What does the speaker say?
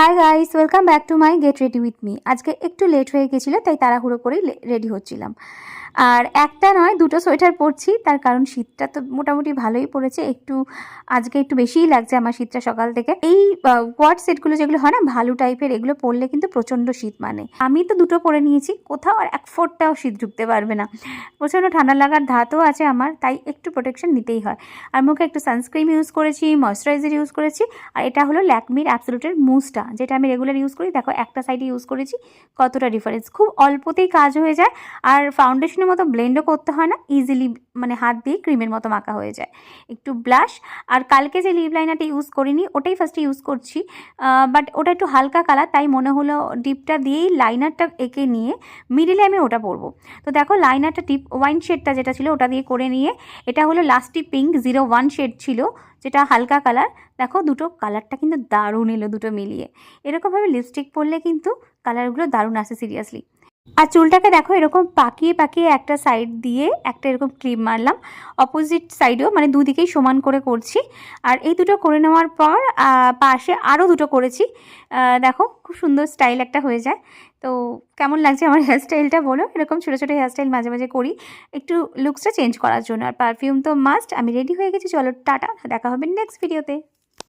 Hi guys, welcome back to my get ready with me. আজকে একটু late হয়ে গেছিলো, তাই তাড়াহুড়ো করেই রেডি হচ্ছিলাম। আর একটা নয়, দুটো সোয়েটার পরছি, তার কারণ শীতটা তো মোটামুটি ভালোই পড়েছে। আজকে একটু বেশিই লাগছে আমার শীতটা সকাল থেকে। এই কোয়ার্ড সেটগুলো যেগুলো হয় না ভালু টাইপের, এগুলো পরলে কিন্তু প্রচণ্ড শীত। মানে আমি তো দুটো পরে নিয়েছি, কোথাও আর এক ফোঁটাও শীত ঢুকতে পারবে না। প্রচণ্ড ঠান্ডা লাগার ধাতও আছে আমার, তাই একটু প্রোটেকশন নিতেই হয়। আর মুখে একটু সানস্ক্রিন ইউজ করেছি, ময়শ্চারাইজার ইউজ করেছি। আর এটা হলো ল্যাকমির অ্যাবসোলুটের মুসটা, যেটা আমি রেগুলার ইউজ করি। দেখো একটা সাইডে ইউজ করেছি, কতটা ডিফারেন্স, খুব অল্পতেই কাজ হয়ে যায়। আর ফাউন্ডেশনের মতো ব্লেন্ডও করতে হয় না, ইজিলি মানে হাত দিয়ে ক্রিমের মতো মাখা হয়ে যায়। একটু ব্লাশ, আর কালকে যে লিপ লাইনারটা ইউজ করিনি ওটাই ফার্স্টে ইউজ করছি, বাট ওটা একটু হালকা কালার, তাই মনে হলো ডিপটা দিয়েই লাইনারটা এঁকে নিয়ে মিডিলে আমি ওটা পরবো। তো দেখো লাইনারটা টিপ ওয়াইন শেডটা যেটা ছিল ওটা দিয়ে করে নিয়ে, এটা হলো লাস্টি পিঙ্ক 01 শেড ছিল, যেটা হালকা কালার। দেখো দুটো কালারটা কিন্তু দারুণ এলো দুটো মিলিয়ে। এরকমভাবে লিপস্টিক পরলে কিন্তু কালারগুলো দারুণ আসে সিরিয়াসলি। আর চুলটাকে দেখো এরকম পাকিয়ে পাকিয়ে একটা সাইড দিয়ে একটা এরকম ক্লিপ মারলাম, অপোজিট সাইডেও মানে দুদিকেই সমান করে করছি। আর এই দুটো করে নেওয়ার পর পাশে আরও দুটো করেছি। দেখো খুব সুন্দর স্টাইল একটা হয়ে যায়। তো কেমন লাগছে আমার হেয়ারস্টাইলটা বলো? এরকম ছোটো ছোটো হেয়ারস্টাইল মাঝে মাঝে করি একটু লুকসটা চেঞ্জ করার জন্য। আর পারফিউম তো মাস্ট। আমি রেডি হয়ে গেছি, চলো টাটা, দেখা হবে নেক্সট ভিডিওতে।